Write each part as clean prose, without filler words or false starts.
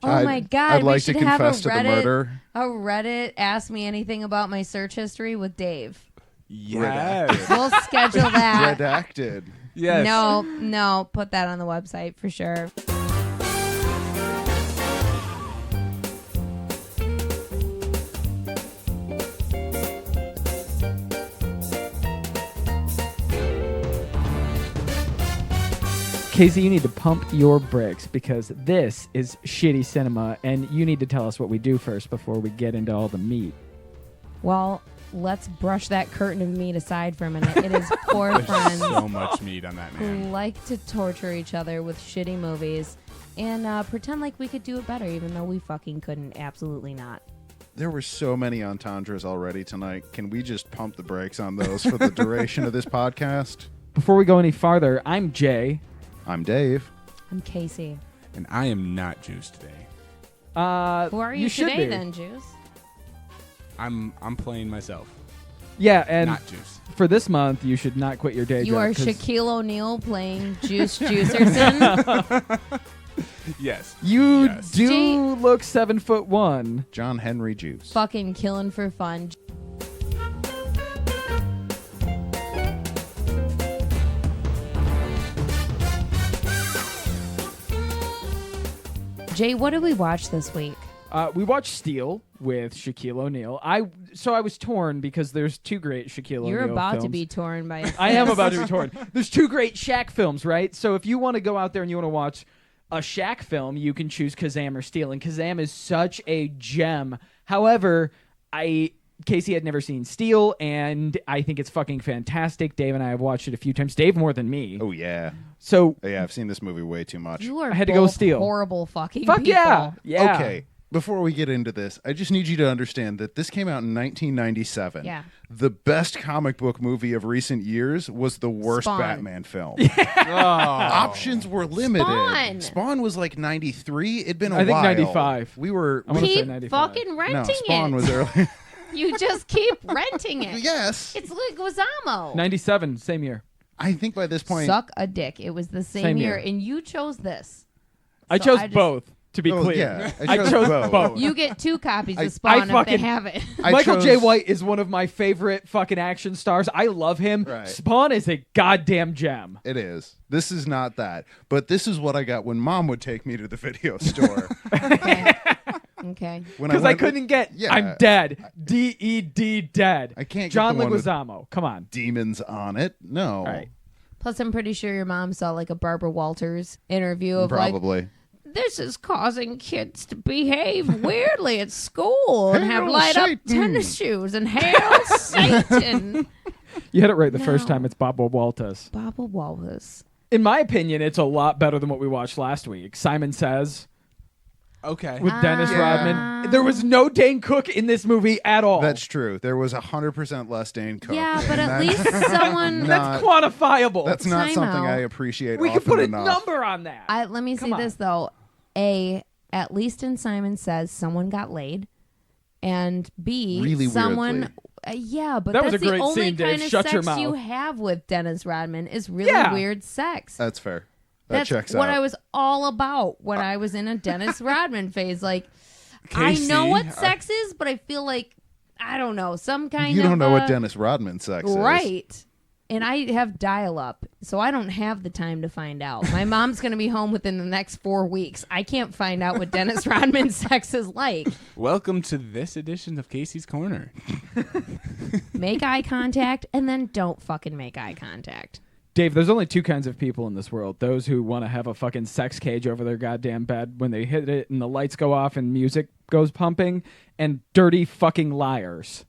Oh my God. I'd like we to should have confess to the murder. A Reddit Ask Me Anything About My Search History with Dave. Yes. We'll schedule that. Redacted. Yes. No, put that on the website for sure. Casey, you need to pump your brakes because this is shitty cinema, and you need to tell us what we do first before we get into all the meat. Well, let's brush that curtain of meat aside for a minute. It is four friends So much meat on that who man. like to torture each other with shitty movies and pretend like we could do it better, even though we fucking couldn't. Absolutely not. There were so many entendres already tonight. Can we just pump the brakes on those for the duration of this podcast? Before we go any farther, I'm Jay. I'm Dave. I'm Casey. And I am not Juice today. Who are you should today be. then, Juice? I'm playing myself. Yeah, and Not Juice. for this month, you should not quit your day job. You are 'cause Shaquille O'Neal playing Juice Juicerson. Yes. You Yes. do look 7'1". John Henry Juice. Fucking killing for fun. Jay, what did we watch this week? We watched Steel with Shaquille O'Neal. I was torn because there's two great Shaquille O'Neal You're about films. to be torn by. I am about to be torn. There's two great Shaq films, right? So if you want to go out there and you want to watch a Shaq film, you can choose Kazam or Steel. And Kazam is such a gem. However, Casey had never seen Steel, and I think it's fucking fantastic. Dave and I have watched it a few times. Dave more than me. Oh, yeah. So Yeah, I've seen this movie way too much. You are I had to go both Steel. horrible fucking fuck people. yeah. Yeah. Okay, before we get into this, I just need you to understand that this came out in 1997. Yeah. The best comic book movie of recent years was the worst Spawn. Batman film. Oh. Options were limited. Spawn. Was like 93. It'd been a I think while. 95. We were... I wanna say Keep 95. fucking No, renting Spawn it. was early. You just keep renting it. Yes. It's Leguizamo. 97, same year. I think by this point... Suck a dick. It was the same, Same year, year. and you chose this. I So chose just- both, to be Oh, clear. yeah, I chose both. You get 2 copies I of Spawn if they fucking- have it. I Michael J. chose- White is one of my favorite fucking action stars. I love him. Right. Spawn is a goddamn gem. It is. This is not that. But this is what I got when Mom would take me to the video store. Okay. When Because I went with couldn't get Yeah. I'm dead. D-E-D dead. I can't get John the one with- Leguizamo. Come on. demons on it. No. All right. Plus, I'm pretty sure your mom saw like a Barbara Walters interview of like, Probably. this is causing kids to behave weirdly at school and have Hail light up Satan. tennis shoes and hail Satan. You had it right the first No. time. It's Bobo Walters. Barbara Walters. In my opinion, it's a lot better than what we watched last week. Simon Says Okay. with Dennis Yeah. Rodman. There was no Dane Cook in this movie at all. That's true. There was 100% less Dane Cook. Yeah, but and at that's least someone. not- That's quantifiable. That's not Time something out. I appreciate we often could put a enough. number on that. Let me say Come on. this though. A, at least in Simon Says, someone got laid, and B, Really someone. weirdly. Yeah, but That was that's a great the only scene, Dave. kind of Shut your sex you mouth. have with Dennis Rodman is really Yeah. weird sex. That's fair. That That's checks what out. I was all about when I was in a Dennis Rodman phase. Like, I Casey, know what sex is, but I feel like I don't know some kind of. You don't know what Dennis Rodman sex is. Right. And I have dial-up, so I don't have the time to find out. My mom's going to be home within the next 4 weeks. I can't find out what Dennis Rodman's sex is like. Welcome to this edition of Casey's Corner. Make eye contact, and then don't fucking make eye contact. Dave, there's only two kinds of people in this world. Those who want to have a fucking sex cage over their goddamn bed when they hit it and the lights go off and music goes pumping, and dirty fucking liars.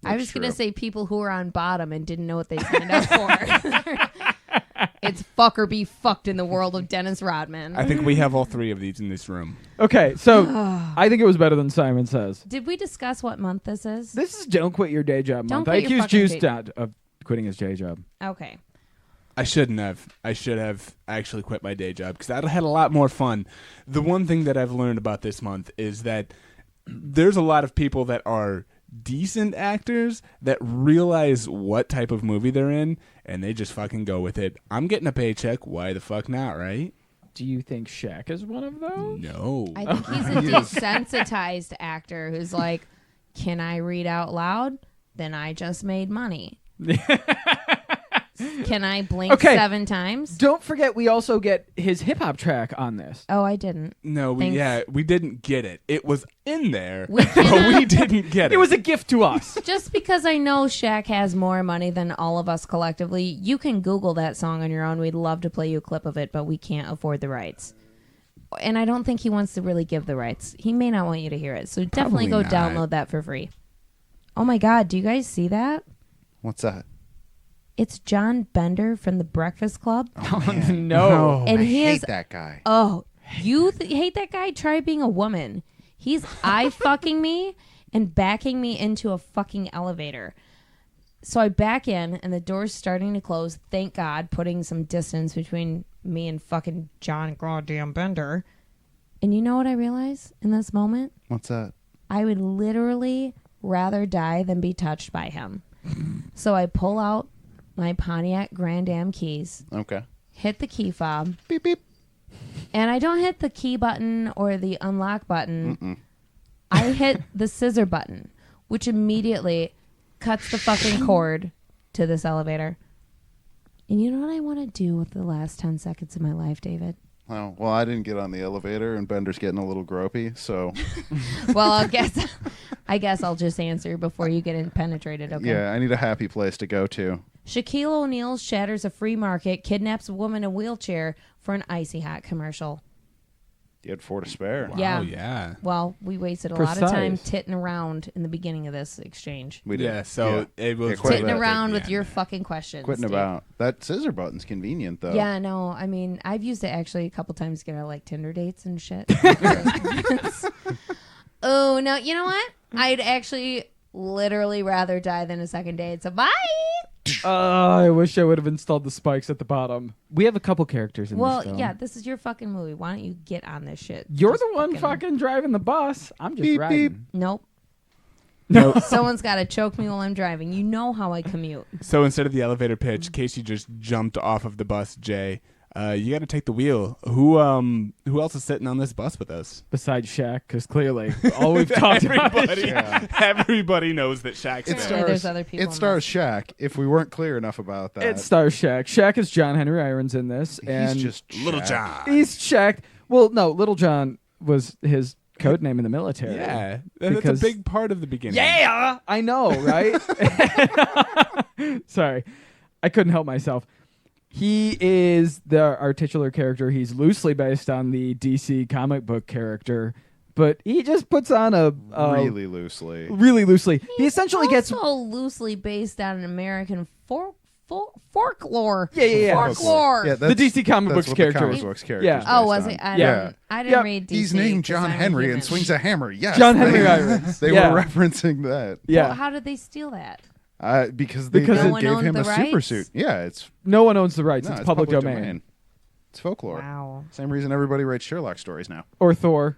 I was going to true. say people who are on bottom and didn't know what they signed up for. It's fuck or be fucked in the world of Dennis Rodman. I think we have all 3 of these in this room. Okay, so I think it was better than Simon Says. Did we discuss what month this is? This is Don't Quit Your Day Job Don't month. quit I your accused fucking Juice day- Dad of quitting his day job. Okay. I shouldn't have. I should have actually quit my day job because I had a lot more fun. The one thing that I've learned about this month is that there's a lot of people that are decent actors that realize what type of movie they're in and they just fucking go with it. I'm getting a paycheck. Why the fuck not, right? Do you think Shaq is one of those? No. I think he's a desensitized actor who's like, can I read out loud? Then I just made money. Can I blink 7 times? Don't forget, we also get his hip hop track on this. Oh, I didn't. No, we didn't get it. It was in there, We but we didn't get it. It was a gift to us. Just because I know Shaq has more money than all of us collectively, you can Google that song on your own. We'd love to play you a clip of it, but we can't afford the rights. And I don't think he wants to really give the rights. He may not want you to hear it. So definitely go download that for free. Oh my God, do you guys see that? What's that? It's John Bender from The Breakfast Club. Oh, no. And I he hate is that guy. Oh, you hate that guy? Try being a woman. He's eye fucking me and backing me into a fucking elevator. So I back in and the door's starting to close. Thank God, putting some distance between me and fucking John goddamn Bender. And you know what I realized in this moment? What's that? I would literally rather die than be touched by him. So I pull out my Pontiac Grand Am keys, Okay. hit the key fob, Beep, beep. and I don't hit the key button or the unlock button. Mm-mm. I hit the scissor button, which immediately cuts the fucking cord to this elevator. And you know what I want to do with the last 10 seconds of my life, David? Oh, well, I didn't get on the elevator, and Bender's getting a little gropey, so... Well, I guess I'll just answer before you get penetrated, okay? Yeah, I need a happy place to go to. Shaquille O'Neal shatters a free market, kidnaps a woman in a wheelchair for an Icy Hot commercial. You had 4 to spare. Wow, Yeah. yeah. Well, we wasted a lot of time Precise. titting around in the beginning of this exchange. We did. Yeah, so it was... quit Titting that. around with Yeah. your fucking questions. Quitting Steve. about. That scissor button's convenient, though. Yeah, no, I mean, I've used it actually a couple times to get out like Tinder dates and shit. Oh, no, you know what? I'd actually literally rather die than a second date. So bye. I wish I would have installed the spikes at the bottom. We have a couple characters in Well, this film. yeah, this is your fucking movie. Why don't you get on this shit? You're Just the one fucking driving the bus. I'm just Beep, riding. beep. Nope. No. Someone's got to choke me while I'm driving. You know how I commute. So instead of the elevator pitch, Casey just jumped off of the bus, Jay. You got to take the wheel. Who else is sitting on this bus with us? Besides Shaq, because clearly all we've talked about is Shaq. Everybody knows that Shaq's It there. Apparently there's other people It in stars Shaq, if we weren't clear enough about that. It stars Shaq. Shaq is John Henry Irons in this. And He's just Little Shaq. John. he's Shaq. Well, no, Little John was his code name in the military. Yeah, that's Because- a big part of the beginning. Yeah, I know, right? Sorry, I couldn't help myself. He is our titular character. He's loosely based on the DC comic book character, but he just puts on a Really loosely. really loosely. He essentially gets also loosely based on an American folklore. Yeah. Folklore. Yeah, the DC comic that's books what character. The comic books character Yeah. is Oh, based was on. it? I Yeah. didn't Yep. read DC. He's named 'cause John I'm a Henry human. and swings a hammer. Yes. John they- Henry Irons. They Yeah. were referencing that. Yeah. Well, how did they steal that? Because No they one gave owned him the a super rights? suit. Yeah, it's No one owns the rights. no, it's public domain. It's folklore. Wow. Same reason everybody writes Sherlock stories now. Or Thor.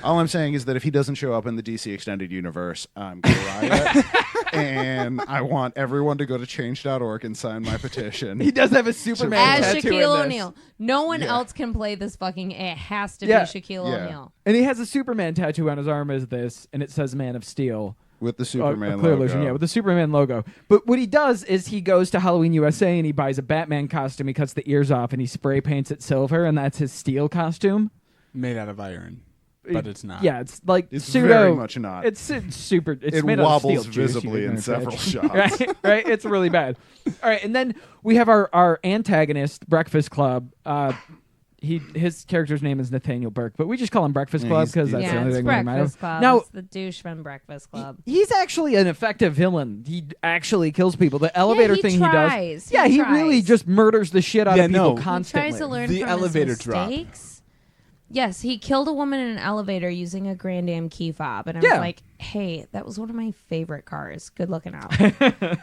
All I'm saying is that if he doesn't show up in the DC Extended Universe, I'm going to riot. And I want everyone to go to change.org and sign my petition. He does have a Superman As tattoo in Shaquille this. O'Neal. No one Yeah. else can play this fucking. It has to Yeah. be Shaquille Yeah. O'Neal. And he has a Superman tattoo on his arm as this, and it says Man of Steel. With the Superman a clear logo. illusion, yeah, with the Superman logo. But what he does is he goes to Halloween USA and he buys a Batman costume. He cuts the ears off and he spray paints it silver, and that's his Steel costume. Made out of iron, but it's not. Yeah, it's like It's pseudo. very much not. It's super. It's It made out of wobbles steel juice, visibly you in can several imagine. shots. right? It's really bad. All right, and then we have our antagonist, Breakfast Club. His character's name is Nathaniel Burke, but we just call him Breakfast Yeah, Club he's- because that's he's- the Yeah, only it's thing we matter. Breakfast Club. Now, It's the douche from Breakfast Club. he's actually an effective villain. He actually kills people. The elevator he thing tries. he does. He he really tries. just murders the shit out Yeah, of people no. He constantly. tries to learn The from elevator his drop. mistakes. Yes, he killed a woman in an elevator using a Grand Am key fob. And I Yeah. was like, hey, that was one of my favorite cars. Good looking out.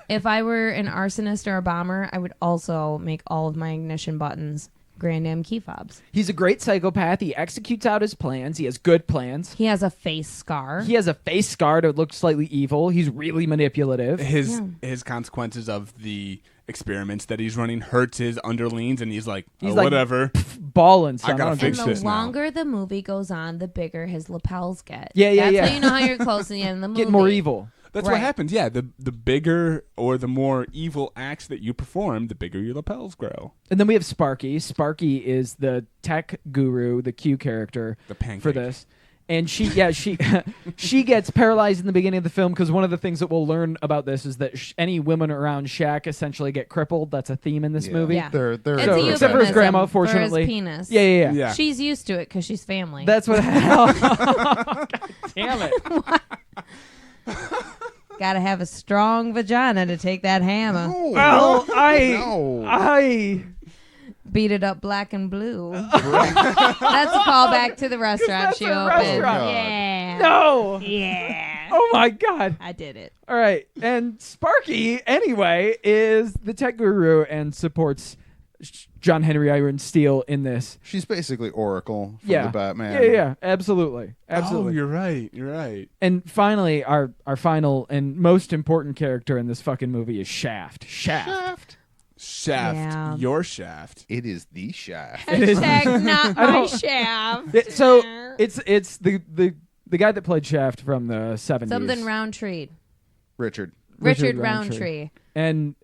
If I were an arsonist or a bomber, I would also make all of my ignition buttons Grand Am key fobs. He's a great psychopath. He executes out his plans. He has good plans. He has a face scar. He has a face scar to look slightly evil. He's really manipulative. His consequences of the experiments that he's running hurts his underlings, and he's like, He's like, whatever. Balling, son. I gotta don't fix give And a the this now. longer the movie goes on, the bigger his lapels get. Yeah, That's yeah. how you know how you're close to the end of the movie. Get more evil. That's Right. what happens. Yeah, the bigger or the more evil acts that you perform, the bigger your lapels grow. And then we have Sparky. Sparky is the tech guru, the Q character The pancake. for this. And she she gets paralyzed in the beginning of the film because one of the things that we'll learn about this is that any women around Shaq essentially get crippled. That's a theme in this movie. Yeah. They're It's So- a except for his euphemism grandma, for his fortunately. penis. Yeah. Yeah. She's used to it because she's family. That's what. God damn it! Gotta have a strong vagina to take that hammer. Well, No. I Beat it up black and blue. That's a callback to the restaurant that's she a opened. restaurant. Yeah. no. Yeah. Oh my God! I did it. All right, and Sparky anyway is the tech guru and supports John Henry Iron Steel in this. She's basically Oracle from Yeah, the Batman. yeah, absolutely. Oh, you're right. You're right. And finally, our final and most important character in this fucking movie is Shaft. Shaft. Shaft. Yeah. Your Shaft. It is the Shaft. Hashtag not I my don't- shaft. So it's the guy that played Shaft from the 70s. Something Roundtree. Richard. Richard Roundtree. Roundtree. And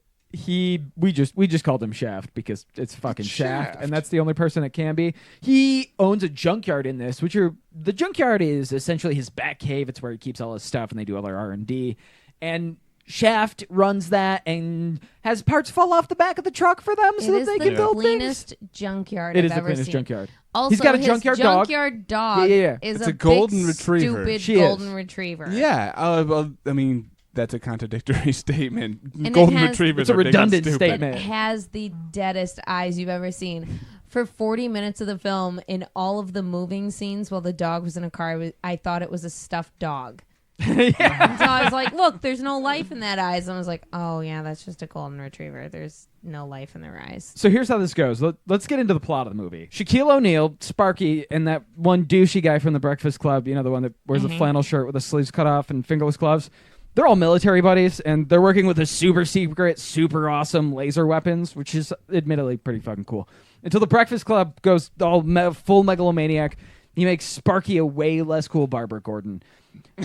we just called him Shaft because it's fucking Shaft, Shaft. and that's the only person it can be. He owns a junkyard in this, the junkyard is essentially his back cave. It's where he keeps all his stuff, and they do all their R&D. And Shaft runs that and has parts fall off the back of the truck for them so It that is they the can build things. cleanest junkyard It I've is the ever cleanest seen. junkyard. Also, He's got a his junkyard dog. dog Yeah. is It's a big, golden retriever. Stupid She is. golden retriever. Yeah. Well, I mean, that's a contradictory statement. it Golden has- retrievers It's a are big and redundant stupid. statement. It has the deadest eyes you've ever seen. For 40 minutes of the film, in all of the moving scenes while the dog was in a car, I thought it was a stuffed dog. Yeah. So I was like, look, there's no life in that eyes. And I was like, oh, yeah, that's just a golden retriever. There's no life in their eyes. So here's how this goes. Let's get into the plot of the movie. Shaquille O'Neal, Sparky, and that one douchey guy from the Breakfast Club, the one that wears a flannel shirt with the sleeves cut off and fingerless gloves, they're all military buddies, and they're working with a super secret, super awesome laser weapons, which is admittedly pretty fucking cool. Until the Breakfast Club goes all full megalomaniac. He makes Sparky a way less cool Barbara Gordon.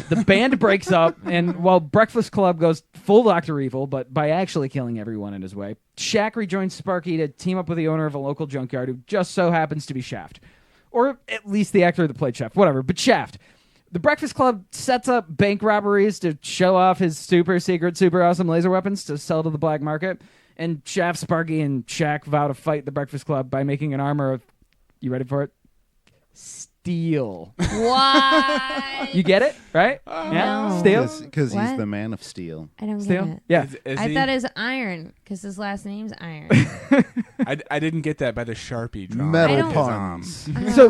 The band breaks up, and while Breakfast Club goes full Dr. Evil, but by actually killing everyone in his way, Shaq rejoins Sparky to team up with the owner of a local junkyard who just so happens to be Shaft. Or at least the actor that played Shaft, whatever, but Shaft. The Breakfast Club sets up bank robberies to show off his super secret, super awesome laser weapons to sell to the black market, and Shaft, Sparky, and Shaq vow to fight the Breakfast Club by making an armor of, you ready for it? Steel. Why? You get it, right? Yeah, No. steel. Because he's What? the man of steel. I don't Steel. get it. Yeah. Is I he? thought it was Iron because his last name's Iron. I didn't get that by the Sharpie drawing. Metal I don't- puns. So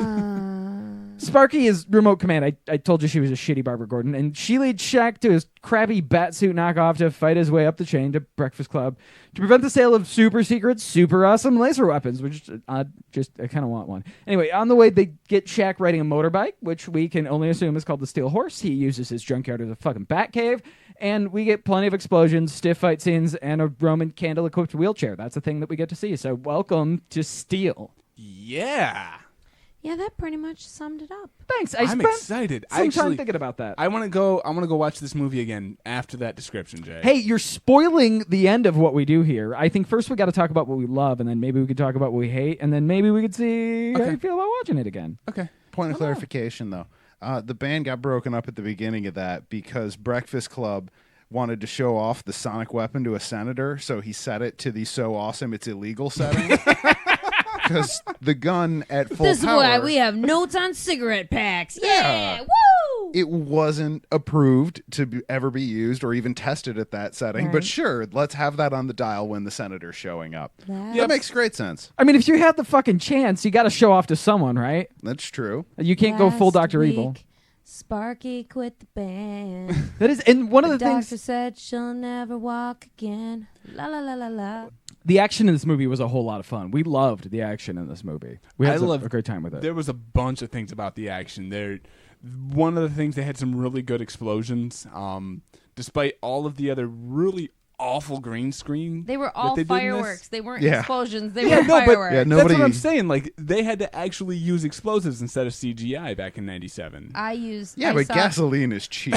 Sparky is remote command. I told you she was a shitty Barbara Gordon, and she leads Shaq to his crappy batsuit knockoff to fight his way up the chain to Breakfast Club to prevent the sale of super secret, super awesome laser weapons, which I kind of want one. Anyway, on the way, they get Shaq riding a motorbike, which we can only assume is called the Steel Horse. He uses his junkyard as a fucking bat cave, and we get plenty of explosions, stiff fight scenes, and a Roman candle-equipped wheelchair. That's a thing that we get to see. So welcome to Steel. Yeah. Yeah, that pretty much summed it up. Thanks. I'm spent excited. some time thinking about that. I want to go watch this movie again after that description, Jay. Hey, you're spoiling the end of what we do here. I think first we got to talk about what we love, and then maybe we could talk about what we hate, and then maybe we could see how Okay. you feel about watching it again. Okay. Point of clarification, though. The band got broken up at the beginning of that because Breakfast Club wanted to show off the sonic weapon to a senator, so he set it to the so awesome it's illegal setting. Because the gun at full This is power, why we have notes on cigarette packs. Yeah, Yeah. woo! it wasn't approved to ever be used or even tested at that setting. But Right. sure, let's have that on the dial when the senator's showing up. That- That makes great sense. I mean, if you have the fucking chance, you got to show off to someone, right? That's true. You can't go full Last Dr. Evil. week, Sparky quit the band. That is, and one of The the doctor things, said she'll never walk again. La la la la la. the action in this movie was a whole lot of fun. We loved the action in this movie. We had a great time with it. There was a bunch of things about the action. One of the things, they had some really good explosions. Despite all of the other really awful green screen. They were that all they did in this? fireworks. They weren't Yeah. explosions. They Yeah, were no, but- fireworks. Yeah, That's nobody. what I'm saying. Like they had to actually use explosives instead of CGI back in '97. I used. Yeah, I but saw, gasoline is cheap.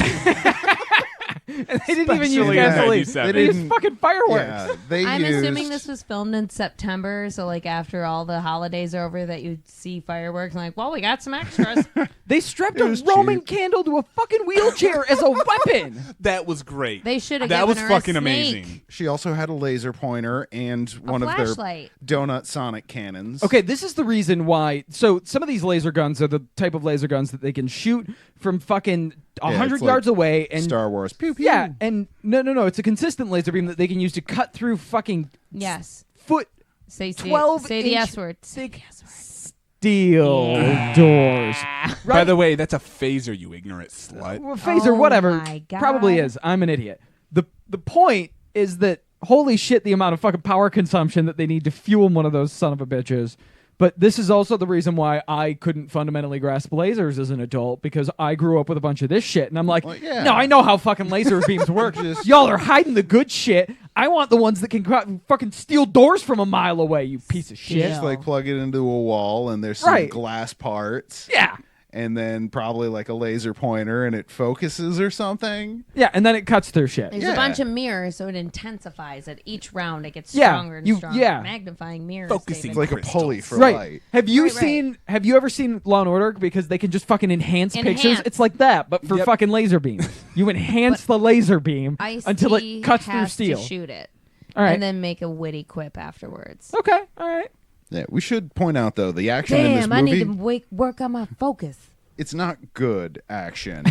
And they didn't even use Especially in gasoline. 97. They used didn't- fucking fireworks. Yeah, they I'm used, assuming this was filmed in September, so like after all the holidays are over, that you'd see fireworks. And like, well, we got some extras. They strapped It a was Roman cheap. candle to a fucking wheelchair as a weapon. That was great. They should have That given was her fucking a snake. amazing. She also had a laser pointer and one of flashlight. their donut sonic cannons. Okay, this is the reason why. So some of these laser guns are the type of laser guns that they can shoot from fucking Yeah, 100 it's like yards away. And Star Wars. Pew pew. yeah, and no, it's a consistent laser beam that they can use to cut through fucking Yes. foot Say 12 say the inch S word. Say the S word. steel doors. By the way, that's a phaser, you ignorant slut. Well, phaser, Oh whatever. my God. Probably is. I'm an idiot. The point is that holy shit, the amount of fucking power consumption that they need to fuel one of those son of a bitches. But this is also the reason why I couldn't fundamentally grasp lasers as an adult, because I grew up with a bunch of this shit, and I'm like, Well, yeah. no, I know how fucking laser beams work. Y'all are hiding the good shit. I want the ones that can fucking steal doors from a mile away. You piece of shit. Just like plug it into a wall and there's some Right. glass parts. Yeah. And then probably like a laser pointer and it focuses or something. Yeah, and then it cuts through shit. There's Yeah. a bunch of mirrors, so it intensifies. At each round, it gets Yeah, stronger and you- stronger. yeah. Magnifying mirrors. Focusing. It's David. like a Crystals. pulley for Right. light. Have you Right, right. seen? Have you ever seen Law and Order? Because they can just fucking enhance pictures. Enhance. It's like that, but for Yep. fucking laser beams. You enhance the laser beam Ice until T it cuts through has steel. to shoot it, All right. and then make a witty quip afterwards. Okay. All right. Yeah, we should point out though the action in this Damn, I movie. need to work on my focus. It's not good action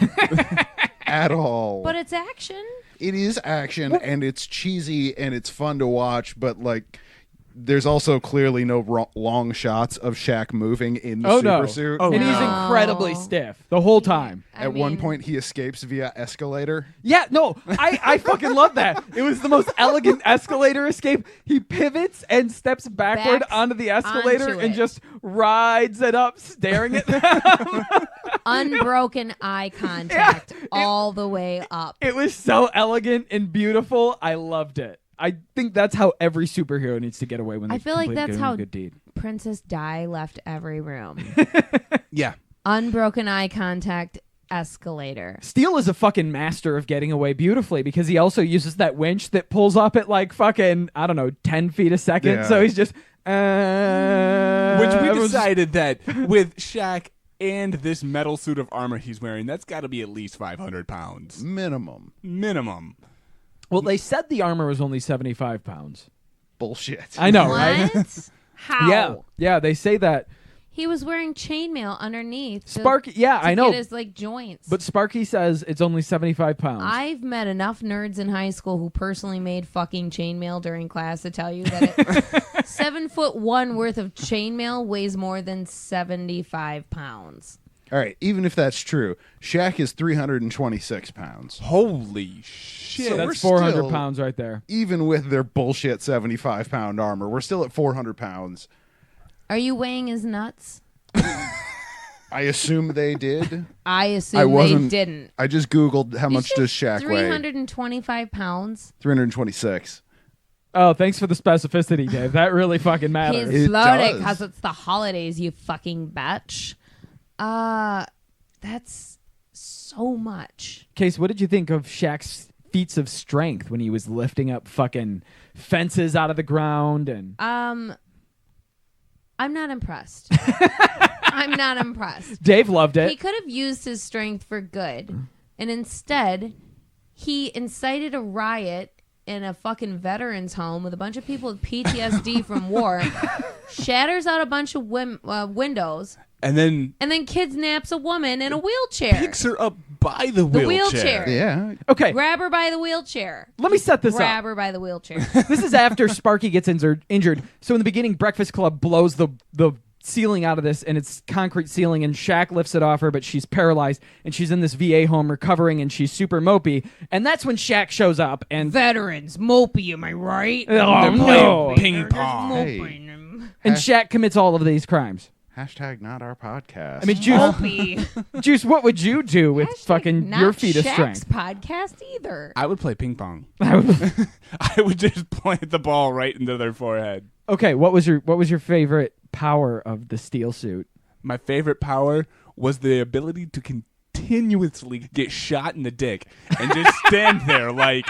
at all. But it's action. It is action and it's cheesy and it's fun to watch, but like there's also clearly no long shots of Shaq moving in the Oh, super no. suit. Oh, And no. he's incredibly stiff the whole time. At one point he escapes via escalator. Yeah, no, I fucking love that. It was the most elegant escalator escape. He pivots and steps backward Backs onto the escalator onto and it. just rides it up, staring at them. unbroken eye contact all the way up. It was so elegant and beautiful. I loved it. I think that's how every superhero needs to get away when they I feel like complete that's a how good deed. Princess Di left every room. Yeah. Unbroken eye contact escalator. Steel is a fucking master of getting away beautifully because he also uses that winch that pulls up at like fucking, I don't know, 10 feet a second. Yeah. So he's just, Which we everyone's- decided that with Shaq and this metal suit of armor he's wearing, that's got to be at least 500 pounds. Minimum. Minimum. Well, they said the armor was only 75 pounds. Bullshit. I know, right? What? How? Yeah. Yeah, they say that. He was wearing chainmail underneath. Sparky, yeah, to I know. Get his like joints. But Sparky says it's only 75 pounds. I've met enough nerds in high school who personally made fucking chainmail during class to tell you that 7'1" worth of chainmail weighs more than 75 pounds. All right, even if that's true, Shaq is 326 pounds. Holy shit. So we're That's 400 still- pounds right there. Even with their bullshit 75-pound armor, we're still at 400 pounds. Are you weighing his nuts? I assume they did. I I assume they wasn't. didn't. I just Googled how You much said does Shaq weigh. 325 pounds. 326. Oh, thanks for the specificity, Dave. That really fucking matters. He's It loaded does. because it's the holidays, you fucking bitch. That's so much. Case, what did you think of Shaq's feats of strength when he was lifting up fucking fences out of the ground and I'm not impressed. I'm not impressed. Dave loved He it. could have used his strength for good, and instead, he incited a riot in a fucking veterans home with a bunch of people with PTSD from war, shatters out a bunch of windows, And then and then kidnaps a woman in a wheelchair. picks her up by the wheelchair. Yeah. Okay, Grab her by the wheelchair. let me set this Grab up. her by the wheelchair. This is after Sparky gets injured. So in the beginning, Breakfast Club blows the ceiling out of this, and it's concrete ceiling, and Shaq lifts it off her, but she's paralyzed, and she's in this VA home recovering, and she's super mopey. And that's when Shaq shows up, and Veterans, mopey, am I right? oh, they're no. playing ping pong. Hey. Moping. And Shaq commits all of these crimes. Hashtag not our podcast. I mean, Juice, Opie. Juice, what would you do with fucking Not your feat of Shaq's strength? podcast either. I would play ping pong. I would just plant the ball right into their forehead. Okay, what was your favorite power of the steel suit? My favorite power was the ability to continuously get shot in the dick and just stand there like,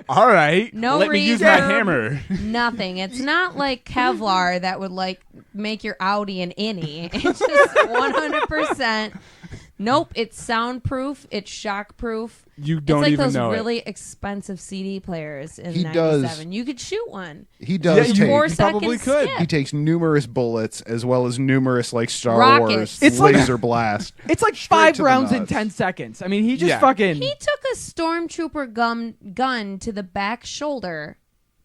all right, No let me use my reverb. hammer. Nothing. It's not like Kevlar that would like make your Audi an innie. It's just 100%. Nope. It's soundproof. It's shockproof. You It's don't like even those know really expensive CD players in He 97. does. You could shoot one. He does Yeah, take. Four you probably seconds could. skip. He takes numerous bullets as well as numerous like Star Rockets. Wars It's like- laser blast. It's like Straight 5 to the rounds in nuts. 10 seconds. I mean, he just Yeah. fucking. He took a stormtrooper gun to the back shoulder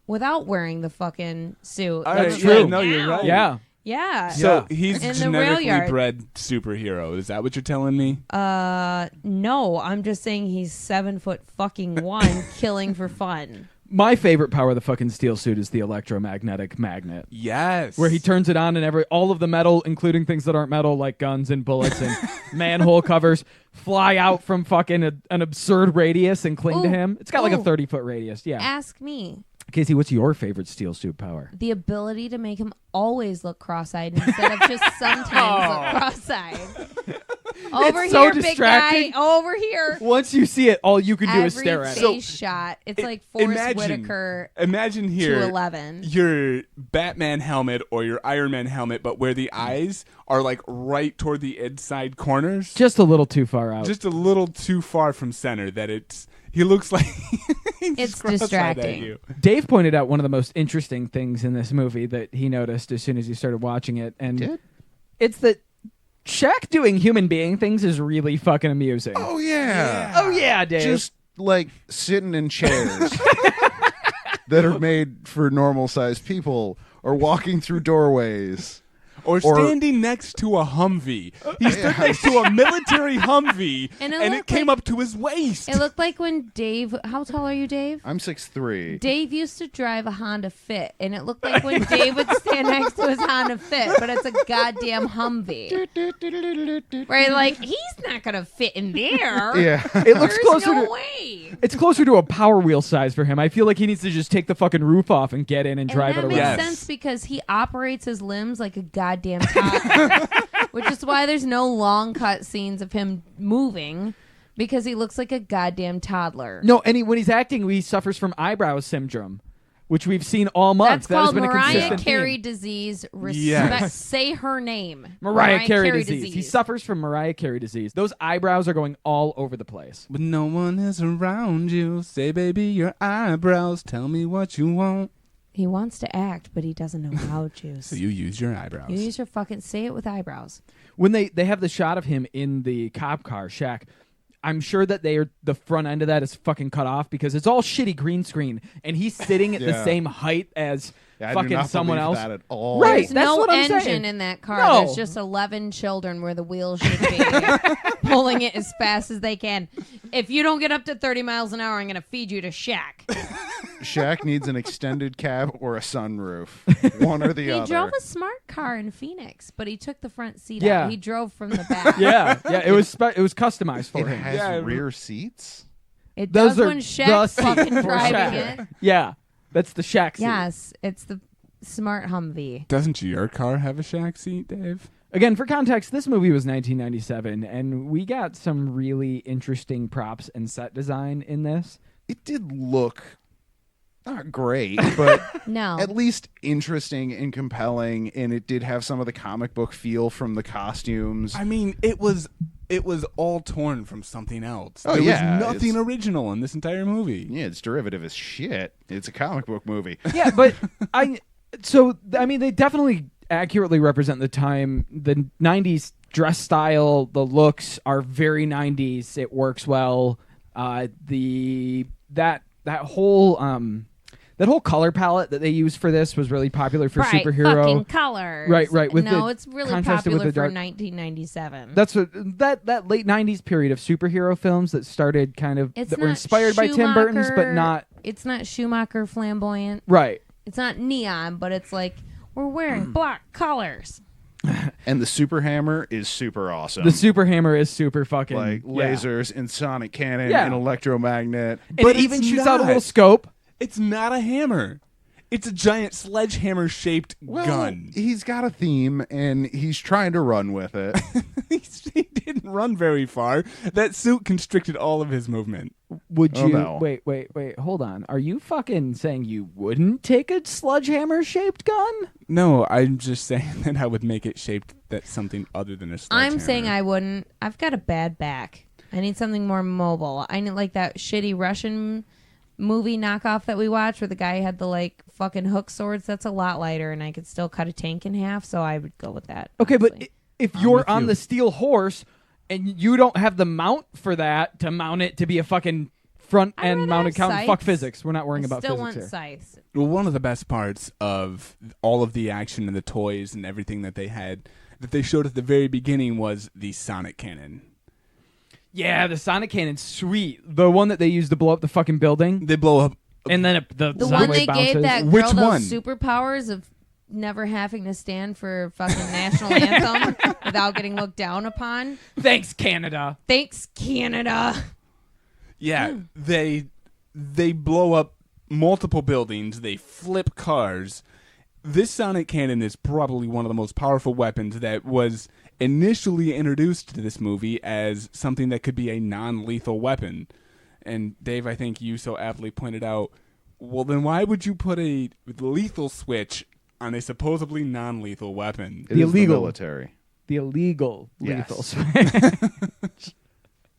without wearing the fucking suit. All That's right, true. yeah, no, you're now. right. yeah. Yeah. So Yeah. he's In the rail genetically yard. bred superhero. Is that what you're telling me? No, I'm just saying he's 7'1", killing for fun. My favorite power of the fucking steel suit is the electromagnetic magnet. Yes. Where he turns it on and all of the metal, including things that aren't metal like guns and bullets and manhole covers, fly out from fucking an absurd radius and cling to Ooh. him. It's got like a Ooh. 30-foot radius. Yeah. Ask me. Casey, what's your favorite steel suit power? The ability to make him always look cross-eyed instead of just sometimes look cross-eyed. Over It's so here, big distracting. guy. Over here. Once you see it, all you can do is Every stare at it. face shot. It's like Forrest Whitaker Imagine here 211. your Batman helmet or your Iron Man helmet, but where the eyes are like right toward the inside corners, Just a little too far out. just a little too far from center. That he looks like he's It's cross-eyed distracting. At you. Dave pointed out one of the most interesting things in this movie that he noticed as soon as he started watching it, and Did? it's that Shaq doing human being things is really fucking amusing. Oh yeah. Oh, yeah, Dave. Just like sitting in chairs that are made for normal sized people, or walking through doorways. Or standing next to a Humvee. He stood next to a military Humvee, And and it it looked came like- up to his waist. It looked like when Dave... How tall are you, Dave? I'm 6'3". Dave used to drive a Honda Fit, and it looked like when Dave would stand next to his Honda Fit, but it's a goddamn Humvee. Where you're like, he's not going to fit in there. Yeah. it looks There's closer no to way. it's closer to a Power Wheel size for him. I feel like he needs to just take the fucking roof off and get in and drive and it that around. makes Yes. sense because he operates his limbs like a goddamn toddler. Which is why there's no long cut scenes of him moving, because he looks like a goddamn toddler. No, and when he's acting, he suffers from eyebrow syndrome, which we've seen all month. That's That has called been a Mariah consistent Carey theme. disease. Respect. Yes. Say her name. Mariah Carey disease. He suffers from Mariah Carey disease. Those eyebrows are going all over the place. When no one is around you, say, baby, your eyebrows, tell me what you want. He wants to act, but he doesn't know how to. So you use your eyebrows. You use your fucking say it with eyebrows. When they have the shot of him in the cop car, Shaq, I'm sure that the front end of that is fucking cut off because it's all shitty green screen, and he's sitting at the Yeah. same height as I do fucking not someone believe else. that at all. Right. There's that's no what I'm engine saying. in that car. No. There's just 11 children where the wheels should be, pulling it as fast as they can. If you don't get up to 30 miles an hour, I'm going to feed you to Shaq. Shaq needs an extended cab or a sunroof. One or the He other. drove a smart car in Phoenix, but he took the front seat Yeah. out. He drove from the back. Yeah, it was customized for It him. has Yeah. rear seats. It Those does are when the Shaq's seat fucking for driving Shaq. it. Yeah, that's the Shaq seat. Yes, it's the smart Humvee. Doesn't your car have a Shaq seat, Dave? Again, for context, this movie was 1997, and we got some really interesting props and set design in this. It did look not great, but No. at least interesting and compelling, and it did have some of the comic book feel from the costumes. I mean, it was all torn from something else. Oh, there yeah, was nothing it's- original in this entire movie. Yeah, it's derivative as shit. It's a comic book movie. Yeah, but they definitely accurately represent the time. The 90s dress style, the looks are very 90s. It works well. That whole color palette that they used for this was really popular for Bright superhero. fucking colors. Right, with no, the it's really contrasted with popular the for dark- 1997. That's what that late 90s period of superhero films that started kind of It's that were not inspired by Tim Burton's, but Schumacher. not It's not Schumacher flamboyant. right. It's not neon, but it's like we're wearing black colors. And the super hammer is super awesome. The super hammer is super fucking like lasers and sonic cannon Yeah. and electromagnet. And But it even it's shoots out a not. little scope. It's not a hammer. It's a giant sledgehammer-shaped gun. He's got a theme and he's trying to run with it. He didn't run very far. That suit constricted all of his movement. Would Oh, you no. wait, hold on. Are you fucking saying you wouldn't take a sledgehammer shaped gun? No, I'm just saying that I would make it shaped that's something other than a sledgehammer. I'm saying I wouldn't. I've got a bad back. I need something more mobile. I need like that shitty Russian movie knockoff that we watched where the guy had the like fucking hook swords. That's a lot lighter and I could still cut a tank in half, so I would go with that. Okay, but honestly. if you're with on you. the steel horse and you don't have the mount for that to mount it to be a fucking front I'd end rather mounted have count, fuck sights. physics. We're not worrying I about still physics want here. scythes. Well, one of the best parts of all of the action and the toys and everything that they had that they showed at the very beginning was the sonic cannon. Yeah, the sonic cannon's sweet. The one that they used to blow up the fucking building, They blow up. and then the The sound one wave they bounces. gave that girl Which those one? superpowers of never having to stand for fucking national anthem without getting looked down upon. Thanks, Canada. Thanks, Canada. Yeah, they blow up multiple buildings. They flip cars. This sonic cannon is probably one of the most powerful weapons that was initially introduced to this movie as something that could be a non-lethal weapon. And Dave, I think you so aptly pointed out, well, then why would you put a lethal switch on a supposedly non-lethal weapon? It The is illegal- the military. The illegal Yes. lethal switch.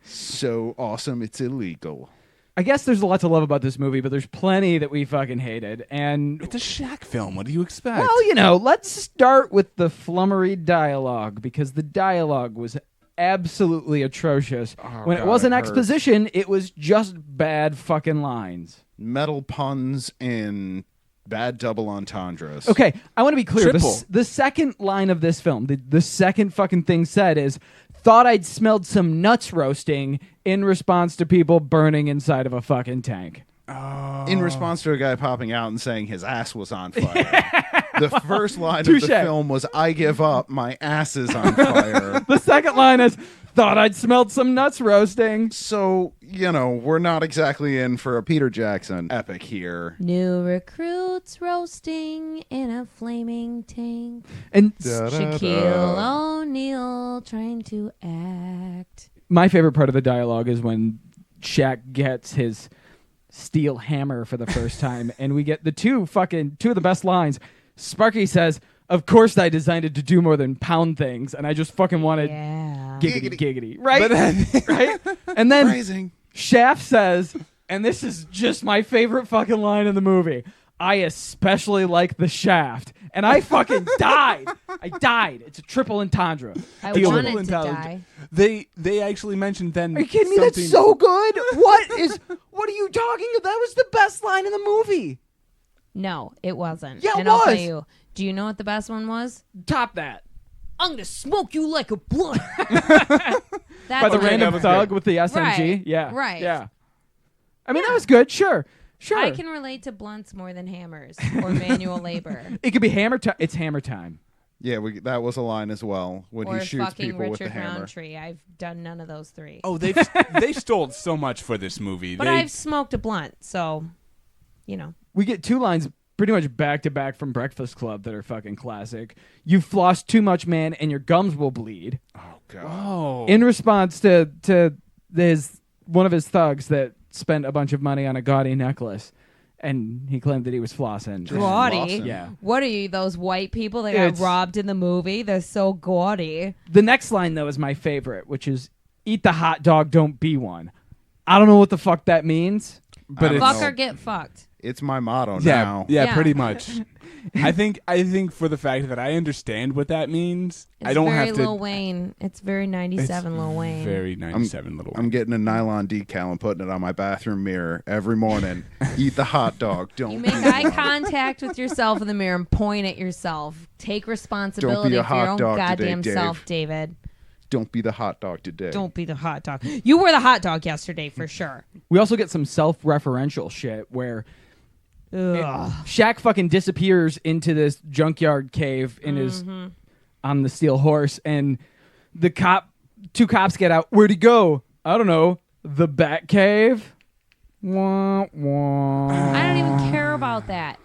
So awesome, it's illegal. I guess there's a lot to love about this movie, but there's plenty that we fucking hated. And It's a Shaq film. What do you expect? well, let's start with the flummery dialogue because the dialogue was absolutely atrocious. When it God, wasn't it hurts. exposition, it was just bad fucking lines. Metal puns and bad double entendres. Okay, I want to be clear. Triple. The second line of this film, the second fucking thing said is, thought I'd smelled some nuts roasting in response to people burning inside of a fucking tank. In response to a guy popping out and saying his ass was on fire. The first line Touche. of the film was, I give up, my ass is on fire. The second line is, thought I'd smelled some nuts roasting. So, we're not exactly in for a Peter Jackson epic here. New recruits roasting in a flaming tank. And Shaquille O'Neal trying to act. my favorite part of the dialogue is when Shaq gets his steel hammer for the first time, and we get the two of the best lines. Sparky says, "Of course I designed it to do more than pound things," and I just fucking wanted Yeah. giggity, right? But then- Right? And then Rising. Shaft says, and this is just my favorite fucking line in the movie, "I especially like the shaft." And I fucking died. I died. It's a triple entendre. I Triple wanted to intelligence. die. They actually mentioned then. Are you kidding me? something- That's so good. What are you talking about? That was the best line in the movie. No, it wasn't. Yeah, it and I'll tell was. you. Do you know what the best one was? Top that. I'm gonna smoke you like a blunt. By That's the my random was thug good. with the SMG. Right, Yeah. right. Yeah. I mean, that was good. Sure. I can relate to blunts more than hammers or manual labor. It could be hammer time. It's hammer time. Yeah, that was a line as well when Or he shoots fucking people with the Richard hammer. Roundtree. I've done none of those three. Oh, they stole so much for this movie. But I've smoked a blunt, so, We get two lines pretty much back to back from Breakfast Club that are fucking classic. "You've flossed too much, man, and your gums will bleed." Oh, God. Oh, In response to one of his thugs that spent a bunch of money on a gaudy necklace, and he claimed that he was flossing. Gaudy? Lawson. Yeah. What are you, those white people that got It's- robbed in the movie? They're so gaudy. The next line, though, is my favorite, which is, "Eat the hot dog, don't be one." I don't know what the fuck that means. but I it's don't Fuck know. or get fucked. It's my motto yeah, now. yeah, Yeah. pretty much. I think for the fact that I understand what that means, It's I don't very have to. Lil Wayne. It's very 97 Lil Wayne. Very 97 little. I'm getting a nylon decal and putting it on my bathroom mirror every morning. Eat the hot dog. Don't You be make eye one. contact with yourself in the mirror and point at yourself. Take responsibility a for your hot own dog today, goddamn Dave. self, David. Don't be the hot dog today. Don't be the hot dog. You were the hot dog yesterday for sure. We also get some self-referential shit where Ugh. Shaq fucking disappears into this junkyard cave in his on the steel horse, and two cops get out. Where'd he go? I don't know. The Bat Cave. Wah, wah. I don't even care about that.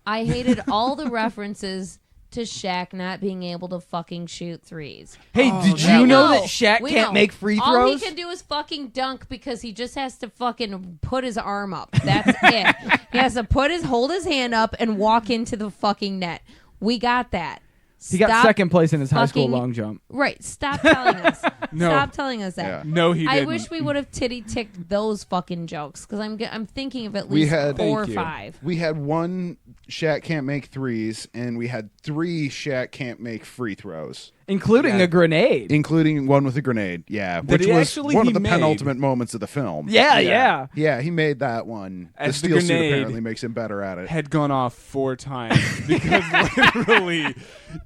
I hated all the references to Shaq not being able to fucking shoot threes. Hey, did you know that We Shaq can't know. make free All throws? he can do is fucking dunk because he just has to fucking put his arm up. That's it. He has to hold his hand up and walk into the fucking net. We got that. He got Stop second place in his high school fucking- long jump. Right. Stop telling us. No. Stop telling us that. Yeah. No, he didn't. I wish we would have titty-ticked those fucking jokes because I'm thinking of at We least had- 4 or Thank you. 5. We had one Shaq can't make threes, and we had 3 Shaq can't make free throws, Including Yeah. a grenade. including one with a grenade. Yeah, That which he was actually- one he of the made. penultimate moments of the film. Yeah. Yeah, he made that one. As the the steel suit grenade apparently makes him better at it. had gone off 4 times because literally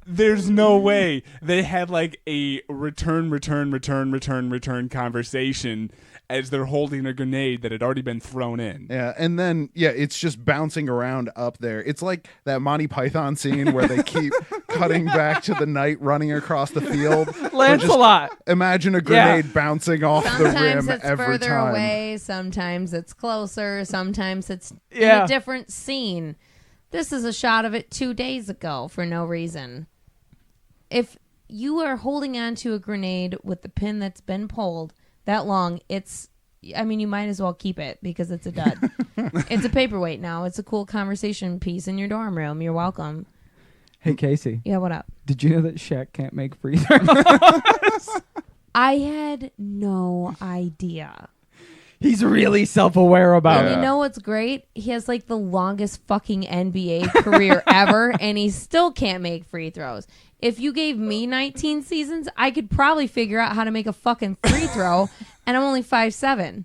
there's no way they had like a return conversation as they're holding a grenade that had already been thrown in. Yeah, and then it's just bouncing around up there. It's like that Monty Python scene where they keep cutting back to the knight running across the field. Lancelot. Imagine a grenade bouncing off the Sometimes rim it's every further time. away. Sometimes it's closer. Sometimes it's in Yeah. a different scene. This is a shot of it 2 days ago for no reason. If you are holding on to a grenade with the pin that's been pulled that long, you might as well keep it because it's a dud. It's a paperweight now. It's a cool conversation piece in your dorm room. You're welcome. Hey, Casey. Yeah, what up? Did you know that Shaq can't make free throws? I had no idea. He's really self-aware about Yeah. it. You know what's great? He has like the longest fucking NBA career ever, and he still can't make free throws. If you gave me 19 seasons, I could probably figure out how to make a fucking free throw, and I'm only 5'7".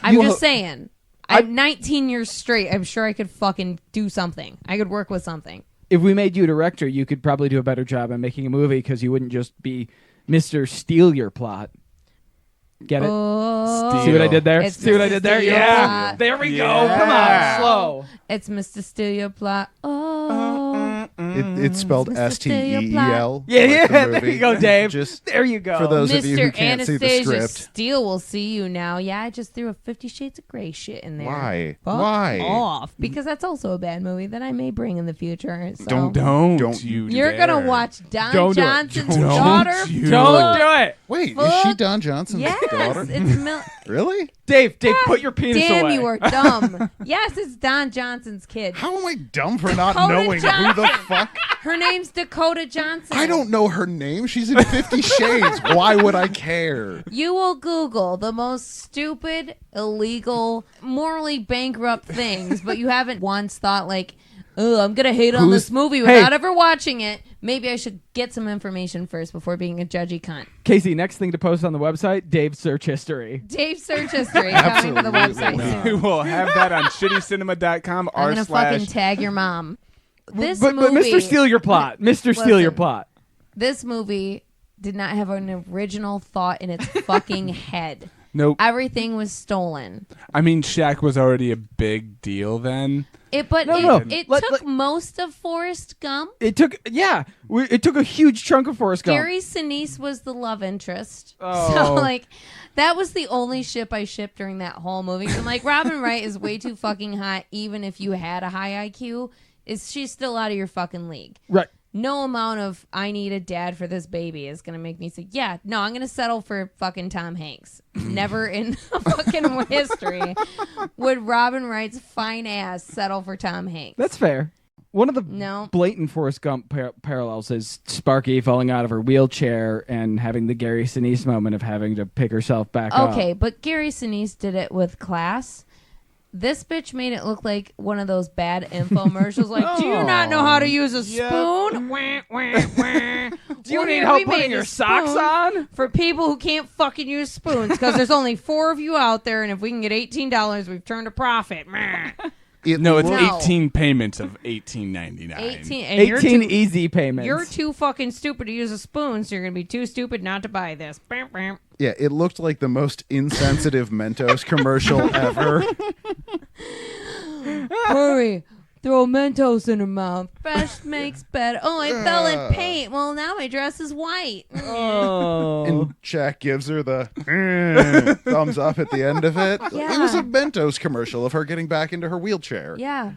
I'm You just ho- saying. I'm 19 years straight. I'm sure I could fucking do something. I could work with something. If we made you a director, you could probably do a better job at making a movie because you wouldn't just be Mr. Steal Your Plot. Get it? Oh, See what I did there? It's See what I Mr. did there? Steal Your Yeah. Plot. There we go. Yeah. Come on. Slow. it's Mr. Steal Your Plot. Oh. It's spelled Mr. STEEL. Yeah, like yeah. the There movie. you go, Dave. Just There you go. for those of you who Mr. can't see the Anastasia script. Steele will see you now. Yeah, I just threw a 50 Shades of Grey shit in there. Why? Fuck Why? off. Because that's also a bad movie that I may bring in the future. So. Don't you You're dare. going to watch Don Don't do it. Johnson's Don't daughter. you. Don't do it. Wait, is Fuck. she Don Johnson's Yes, daughter? it's Really? Dave, put your penis Damn, away. you are dumb. Yes, it's Don Johnson's kid. How am I dumb for not Dakota knowing who the fuck? Her name's Dakota Johnson. I don't know her name. She's in 50 Shades. Why would I care? You will Google the most stupid, illegal, morally bankrupt things, but you haven't once thought like, oh, I'm going to hate on Who's- this movie Hey. without ever watching it. Maybe I should get some information first before being a judgy cunt. Casey, next thing to post on the website, Dave's search history. Dave's search history coming to the Absolutely website not. We soon. will have that on shittycinema.com I'm going to fucking // tag your mom. This But movie, Mr. Steal Your Plot. Mr. Steal Your Listen. Plot. This movie did not have an original thought in its fucking head. Nope. Everything was stolen. I mean, Shaq was already a big deal then. It No. it Let- took let- most of Forrest Gump. It took a huge chunk of Forrest Gump. Gary Sinise was the love interest. Oh. So like that was the only ship I shipped during that whole movie. I'm like, Robin Wright is way too fucking hot, even if you had a high IQ. She's still out of your fucking league. Right. No amount of I need a dad for this baby is gonna make me say, yeah, no, I'm gonna settle for fucking Tom Hanks. Never in fucking history would Robin Wright's fine ass settle for Tom Hanks. That's fair. One of the No. blatant Forrest Gump parallels is Sparky falling out of her wheelchair and having the Gary Sinise moment of having to pick herself back up. Okay, but Gary Sinise did it with class. This bitch made it look like one of those bad infomercials. Like, do you not know how to use a spoon? Wah, wah, wah. Do you Well, need here, help we putting made your a socks spoon on? for people who can't fucking use spoons because there's only 4 of you out there, and if we can get $18, we've turned a profit. Meh. No, it's No. 18 payments of $18.99. 18, and you're 18 too, easy payments. you're too fucking stupid to use a spoon, so you're gonna be too stupid not to buy this. Bam, bam. Yeah, it looked like the most insensitive Mentos commercial ever. Hurry, throw Mentos in her mouth. Fresh makes better. Oh, I fell in paint. Well, now my dress is white. Oh. And Shaq gives her the thumbs up at the end of it. Yeah. It was a Mentos commercial of her getting back into her wheelchair. Yeah.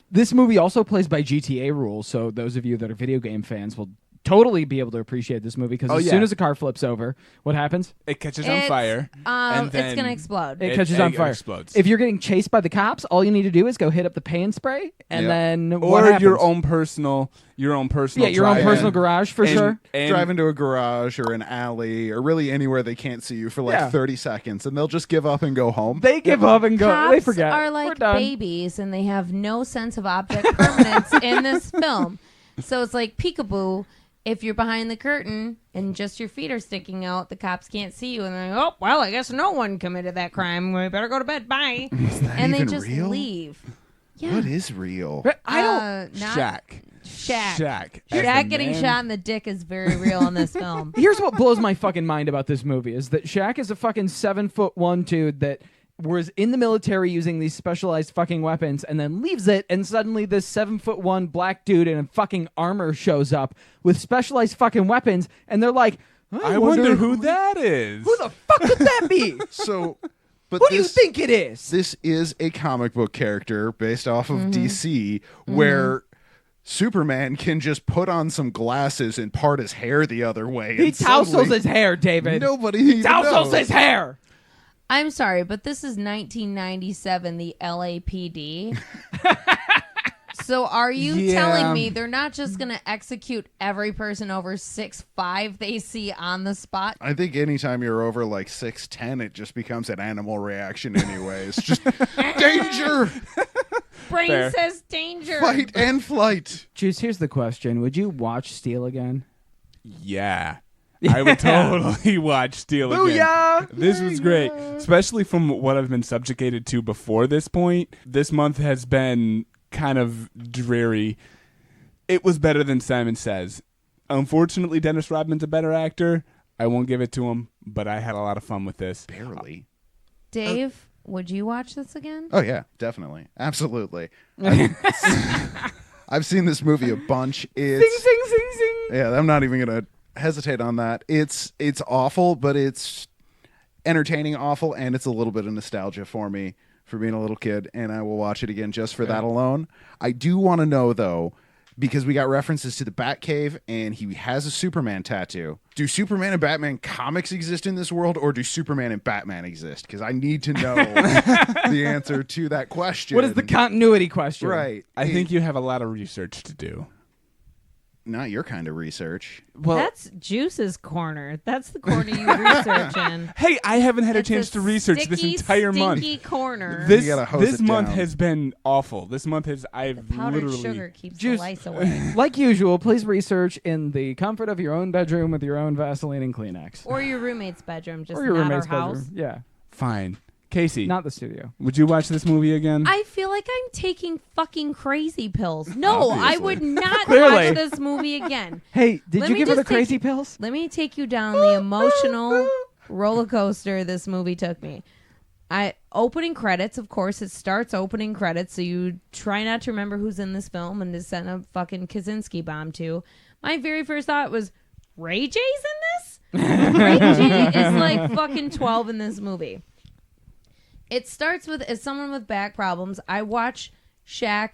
This movie also plays by GTA rules, so those of you that are video game fans will totally be able to appreciate this movie because soon as a car flips over, what happens? It catches on fire. And then it's going to explode. It catches on fire. Explodes. If you're getting chased by the cops, all you need to do is go hit up the pay and spray, and then what or happens? your own personal your own drive-in. personal garage for sure. And Drive into a garage or an alley or really anywhere they can't see you for like 30 seconds, and they'll just give up and go home. They give up and go. Cops They forget. are We're like done. babies, and they have no sense of object permanence in this film. So it's like peekaboo. If you're behind the curtain and just your feet are sticking out, the cops can't see you, and they're like, "Oh, well, I guess no one committed that crime. We better go to bed. Bye." And they even just real? leave. Yeah. What is real? I don't. Not Shaq. Shaq. As Shaq the getting man. shot in the dick is very real in this film. Here's what blows my fucking mind about this movie is that Shaq is a fucking 7'1" dude that was in the military using these specialized fucking weapons and then leaves it, and suddenly this 7'1" black dude in a fucking armor shows up with specialized fucking weapons, and they're like, I wonder who that is. Who the fuck could that be? So, but Who do you think it is? This is a comic book character based off of DC where Superman can just put on some glasses and part his hair the other way. He and tousles suddenly his hair, David. Nobody He even tousles knows. his hair. I'm sorry, but this is 1997, the LAPD. So are you telling me they're not just going to execute every person over 6'5" they see on the spot? I think anytime you're over like 6'10", it just becomes an animal reaction anyway. It's just danger, Brain Fair. says danger. fight and flight. Juice, here's the question. Would you watch Steel again? Yeah. I would totally watch Steel again. Booyah! This was great, especially from what I've been subjugated to before this point. This month has been kind of dreary. It was better than Simon Says. Unfortunately, Dennis Rodman's a better actor. I won't give it to him, but I had a lot of fun with this. Barely. Dave, would you watch this again? Oh yeah, definitely, absolutely. I've seen this movie a bunch. It's, Sing. yeah, I'm not even gonna hesitate on that. It's awful, but it's entertaining awful, and it's a little bit of nostalgia for me for being a little kid, and I will watch it again just for that alone. I do want to know though, because we got references to the Batcave, and he has a Superman tattoo. Do Superman and Batman comics exist in this world, or do Superman and Batman exist? Because I need to know the answer to that question. What is the continuity question? Right. I think you have a lot of research to do. Not your kind of research. Well, That's Juice's corner. That's the corner you research in. hey, I haven't had a It's chance to research this sticky, entire month. stinky corner. This You gotta hose this it month down. has been awful. This month has I've Powdered literally sugar keeps Juice. the lice away. Like usual, please research in the comfort of your own bedroom with your own Vaseline and Kleenex. Or your roommate's bedroom, just Or your not roommate's our house. bedroom. Yeah. fine. Casey, Not the studio. would you watch this movie again? I feel like I'm taking fucking crazy pills. No, I Obviously. would not Clearly. watch this movie again. Hey, did Let you me give her the just take- crazy pills? Let me take you down the emotional roller coaster this movie took me. Opening credits, of course, it starts opening credits, so you try not to remember who's in this film and to send a fucking Kaczynski bomb to. My very first thought was, Ray J's in this? Ray J is like fucking 12 in this movie. It starts with, as someone with back problems, I watch Shaq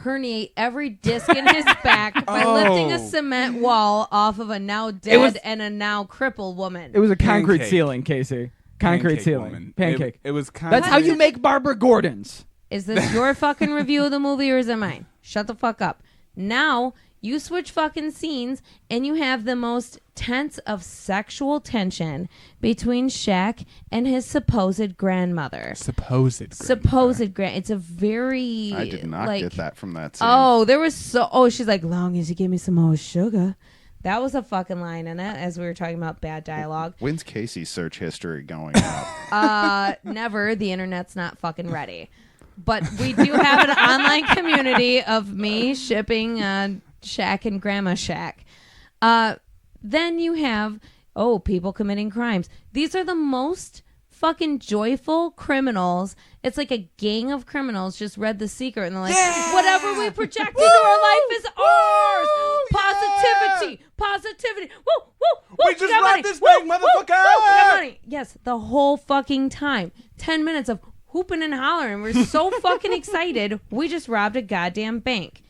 herniate every disc in his back by lifting a cement wall off of a now dead and a now crippled woman. It was a concrete Pancake. ceiling, Casey. Concrete Pancake ceiling. woman. Pancake. It was kind That's how you make Barbara Gordon's. Is this your fucking review of the movie or is it mine? Shut the fuck up. Now, you switch fucking scenes and you have the most tense of sexual tension between Shaq and his supposed grandmother. Supposed grand. It's a very. I did not get that from that scene. Oh, there was so. Oh, she's like, long as you give me some more sugar. That was a fucking line in it, as we were talking about bad dialogue. When's Casey's search history going up? Never. The internet's not fucking ready. But we do have an online community of me shipping Shaq and Grandma Shaq. Then you have, people committing crimes. These are the most fucking joyful criminals. It's like a gang of criminals just read The Secret and they're like, whatever we project into our life is ours. Positivity. Positivity. Woo, woo, woo. We just got robbed money. this Woo, bank, woo, motherfucker. woo, we got money. Yes, the whole fucking time. 10 minutes of hooping and hollering. We're so fucking excited. We just robbed a goddamn bank.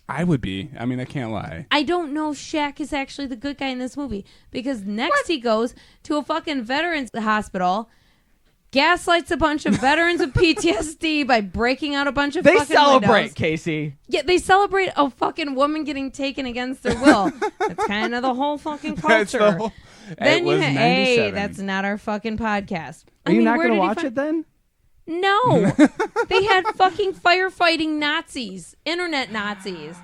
I would be. I mean, I can't lie. I don't know if Shaq is actually the good guy in this movie because next he goes to a fucking veterans hospital, gaslights a bunch of veterans with PTSD by breaking out a bunch of They fucking celebrate, windows. Casey. Yeah, they celebrate a fucking woman getting taken against their will. That's kind of the whole fucking culture. That's the whole, Then it you was hey, 97. that's not our fucking podcast. Are you not going to watch it then? No. They had fucking firefighting Nazis, internet Nazis.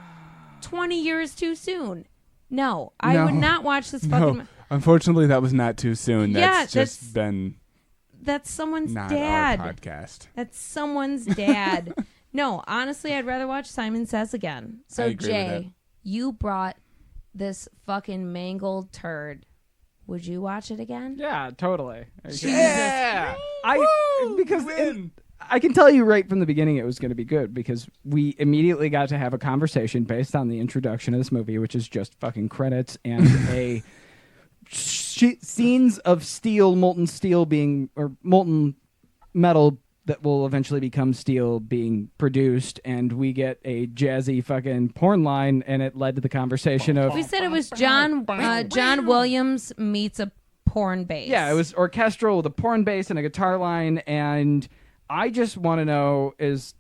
20 years too soon. No, I would not watch this fucking... No, unfortunately, that was not too soon. That's just been That's someone's not dad. our podcast. That's someone's dad. No, honestly, I'd rather watch Simon Says Again. So, I agree with that. Jay, you brought this fucking mangled turd. Would you watch it again? Yeah, totally. Yeah! Because I can tell you right from the beginning it was going to be good because we immediately got to have a conversation based on the introduction of this movie, which is just fucking credits and a scenes of molten metal that will eventually become steel being produced, and we get a jazzy fucking porn line, and it led to the conversation of... We said it was John Williams meets a porn bass. Yeah, it was orchestral with a porn bass and a guitar line, and I just want to know is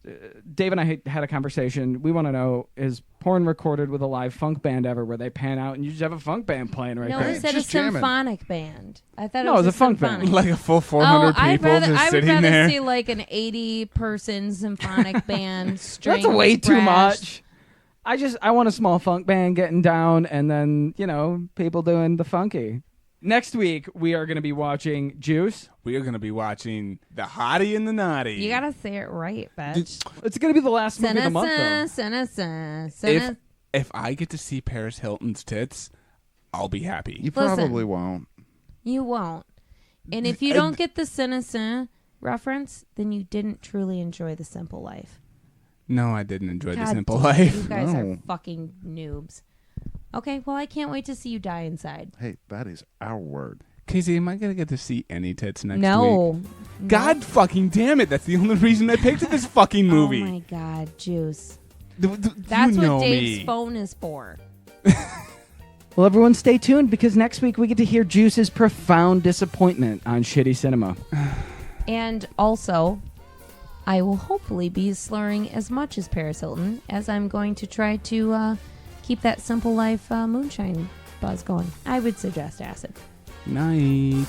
Dave and I had a conversation. We want to know, is porn recorded with a live funk band ever where they pan out and you just have a funk band playing right No, there? they said a just jamming. symphonic band. I thought No, it was it was a funk symphonic. band. Like a full 400 people I just would sitting rather there. see like an 80-person symphonic band. That's way too much. much. I want a small funk band getting down and then, people doing the funky. Next week, we are going to be watching Juice. We are going to be watching The Hottie and the Naughty. You gotta say it right, bitch. It's going to be the last movie of the month, though. If I get to see Paris Hilton's tits, I'll be happy. You Listen. probably won't. You won't. And if you don't get the Cinecin reference, then you didn't truly enjoy The Simple Life. No, I didn't enjoy The God Simple damn, Life. You guys are No. fucking noobs. Okay, well, I can't wait to see you die inside. Hey, that is our word. Casey, am I going to get to see any tits next week? No. God fucking damn it. That's the only reason I picked this fucking movie. Oh, my God, Juice. That's That's what Dave's phone is for. Well, everyone stay tuned because next week we get to hear Juice's profound disappointment on shitty cinema. And also, I will hopefully be slurring as much as Paris Hilton as I'm going to try to keep that Simple Life moonshine buzz going. I would suggest acid. Night.